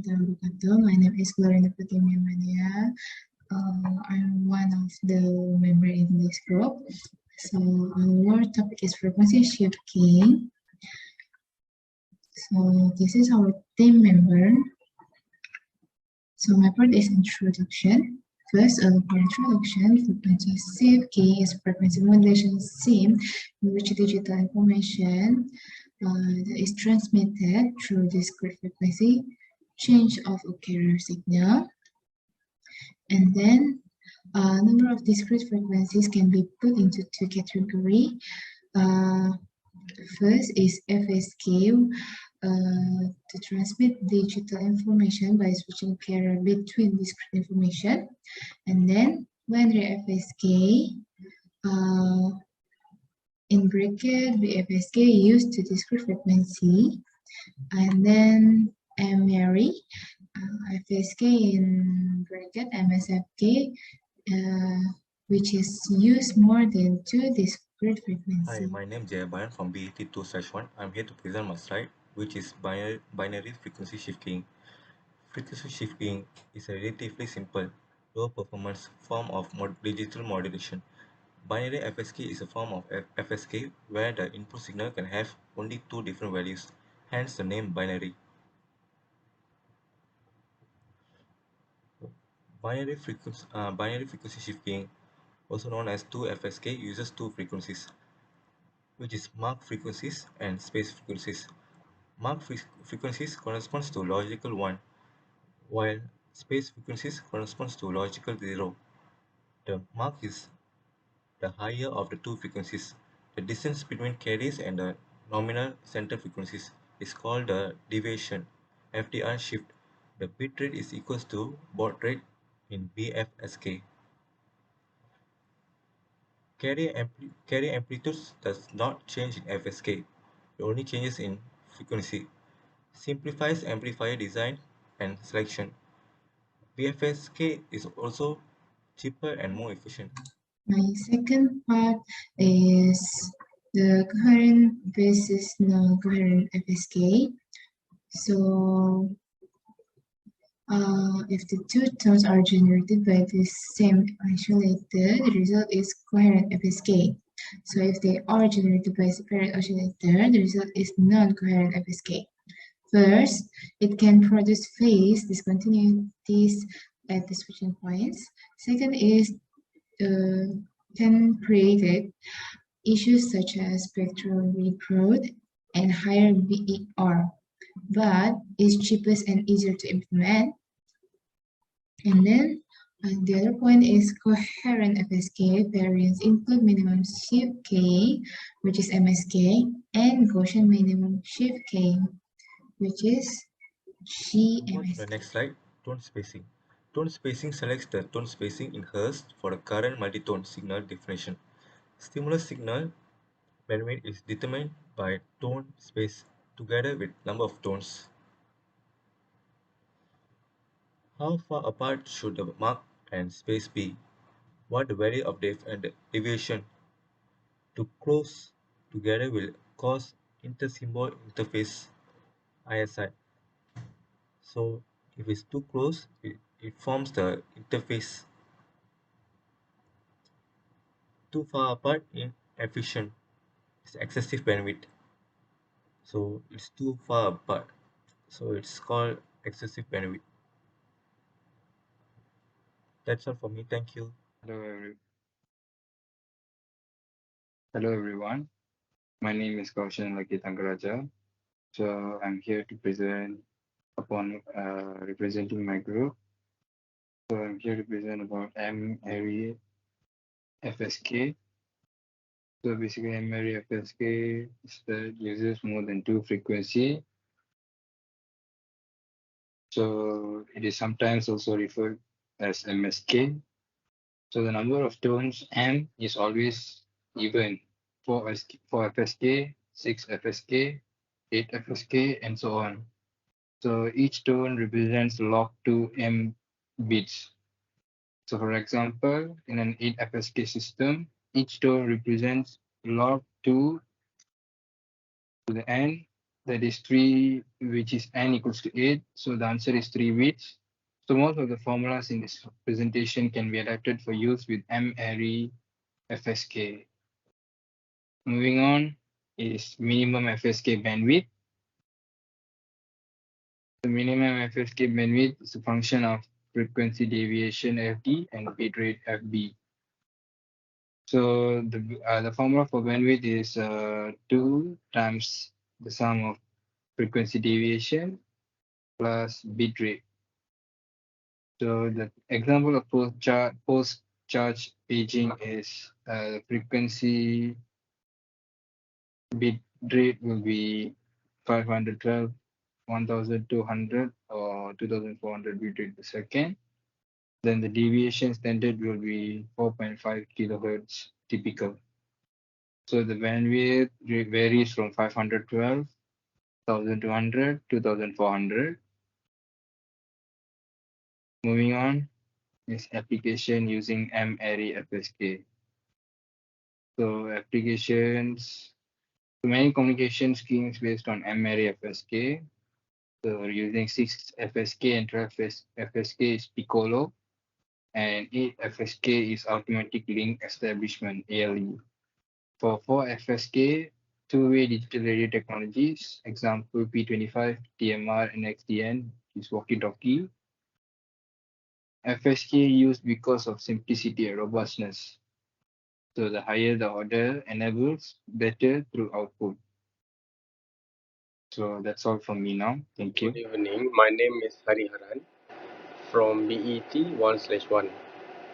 warahmatullahi wabarakatuh. My name is Glorinda Mania. I'm one of the member in this group. So our topic is frequency shifting. So this is our team member. So my part is introduction. First, for introduction, frequency shifting is frequency modulation scheme in which digital information that is transmitted through discrete frequency change of a carrier signal. And then number of discrete frequencies can be put into two categories. First is FSK, to transmit digital information by switching carrier between discrete information. And then binary FSK, in bracket, BFSK used to discrete frequency. And then MARY, FSK in bracket, MSFK, which is used more than two discrete frequency. Hi, my name is Jayabayan from Beet 2/1. I'm here to present my slide, which is binary frequency shifting. Frequency shifting is a relatively simple, low performance form of digital modulation. Binary FSK is a form of FSK where the input signal can have only two different values, hence the name binary. Binary frequency shifting, also known as 2FSK, uses two frequencies, which is Mach frequencies and space frequencies. Mach frequencies corresponds to logical 1, while space frequencies corresponds to logical 0. The Mach is the higher of the two frequencies. The distance between carriers and the nominal center frequencies is called the deviation, FDR shift. The bit rate is equals to baud rate in BFSK. Carrier amplitudes does not change in FSK. It only changes in frequency. Simplifies amplifier design and selection. BFSK is also cheaper and more efficient. My second part is the coherent versus non-coherent FSK. So if the two tones are generated by the same isolator, the result is coherent FSK. So if they are generated by separate oscillator, the result is non-coherent FSK. First, it can produce phase discontinuities at the switching points. Second is can create issues such as spectral regrowth and higher BER, but is cheapest and easier to implement. And then the other point is coherent FSK variants include minimum shift K, which is MSK, and Gaussian minimum shift K, which is Move on to the GMSK. next slide, tone spacing. Tone spacing selects the tone spacing in hertz for the current multitone signal definition. Stimulus signal bandwidth is determined by tone space together with number of tones. How far apart should the mark and space be? What the value of the deviation to close together will cause intersymbol interface ISI. So if it's too close, it forms the interface. Too far apart, inefficient. It's excessive bandwidth. So it's too far apart. So it's called excessive bandwidth. That's all for me. Thank you. Hello everyone. My name is Kaushan Lakitangaraja. So I'm here to present upon representing my group. So I'm here to present about M area FSK. So basically M area FSK is that uses more than two frequency. So it is sometimes also referred as MSK. So the number of tones M is always even. 4 FSK, 6 FSK, 8 FSK, and so on. So each tone represents log 2 M bits. So for example, in an 8 FSK system, each tone represents log 2 to the n that is 3, which is n equals to 8. So the answer is 3 bits. So most of the formulas in this presentation can be adapted for use with M-Array FSK. Moving on is minimum FSK bandwidth. The minimum FSK bandwidth is a function of frequency deviation FD and bit rate FB. So the formula for bandwidth is 2 times the sum of frequency deviation plus bit rate. So the example of post charge paging is frequency bit rate will be 512, 1200 or 2400 bit rate per second. Then the deviation standard will be 4.5 kilohertz typical. So the bandwidth varies from 512, 1200, 2400. Moving on is application using M-Array FSK. So applications, so many communication schemes based on M-Array FSK. So we're using 6 FSK and 12 FSK is Piccolo, and 8 FSK is automatic link establishment ALE. For 4 FSK, two-way digital radio technologies, example P25, TMR, and XDN is walkie-talkie. FSK used because of simplicity and robustness. So the higher the order enables better through output. So that's all from me now. Thank Good you. evening. My name is Hariharan from BET 1/1.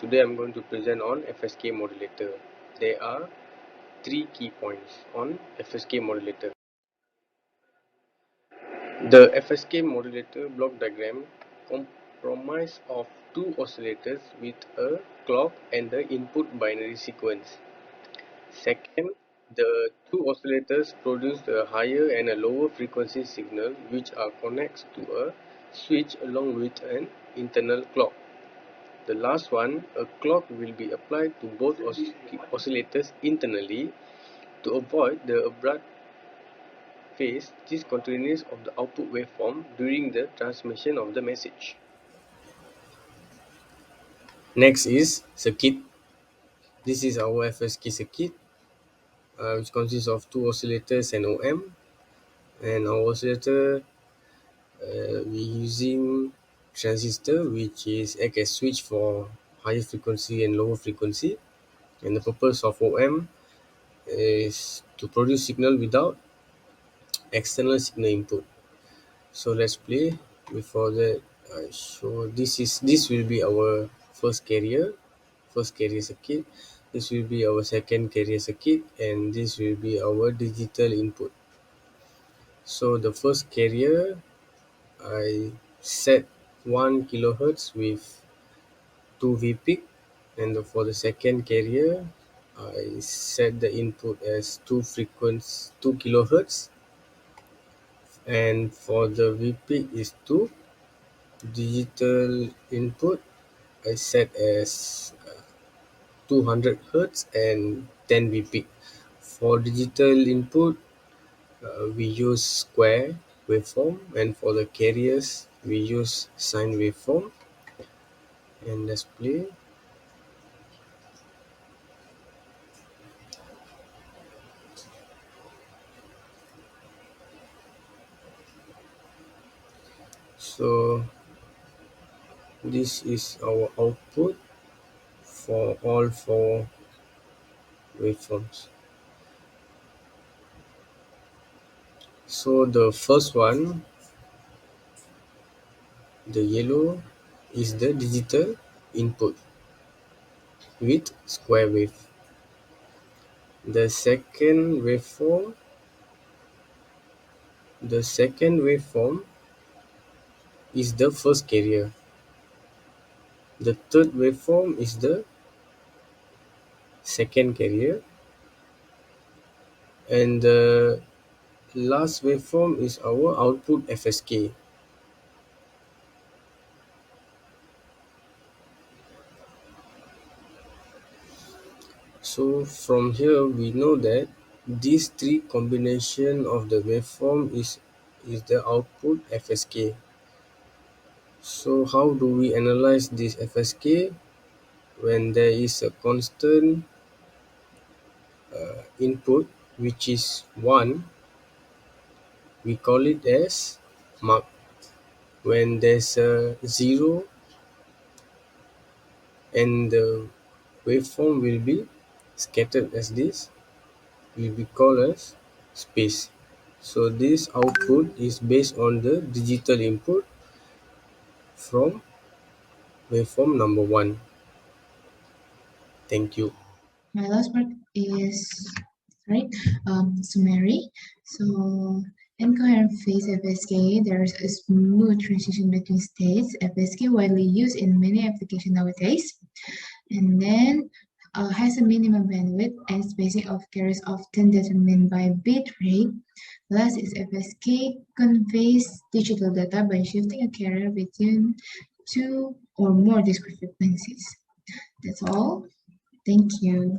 Today I'm going to present on FSK modulator. There are three key points on FSK modulator. The FSK modulator block diagram comprises of two oscillators with a clock and the input binary sequence. Second, the two oscillators produce a higher and a lower frequency signal which are connected to a switch along with an internal clock. The last one, a clock will be applied to both oscillators internally to avoid the abrupt phase discontinuous of the output waveform during the transmission of the message. Next is circuit. This is our FSK circuit, which consists of two oscillators and OM. And our oscillator, we using transistor, which is act as switch for higher frequency and lower frequency. And the purpose of OM is to produce signal without external signal input. So let's play. Before that, I show this will be our first carrier circuit. This will be our second carrier circuit, and this will be our digital input. So the first carrier, I set 1 kilohertz with 2 V peak, and for the second carrier, I set the input as 2 kilohertz, and for the V peak is 2. Digital input I set as 200 hertz and 10 V peak. For digital input, we use square waveform, and for the carriers, we use sine waveform. And let's play. So this is our output for all four waveforms. So the first one, the yellow, is the digital input with square wave. The second waveform is the first carrier. The third waveform is the second carrier, and the last waveform is our output FSK. So from here we know that These three combination of the waveform is the output FSK. So how do we analyze this FSK? When there is a constant input which is 1, we call it as mark. When there's a 0 and the waveform will be scattered as this, will be called as space. So this output is based on the digital input from waveform number 1. Thank you. My last part is right summary. So in coherent phase FSK, there's a smooth transition between states. FSK widely used in many applications nowadays, and then has a minimum bandwidth and spacing of carriers often determined by bit rate. Last is FSK conveys digital data by shifting a carrier between two or more discrete frequencies. That's all. Thank you.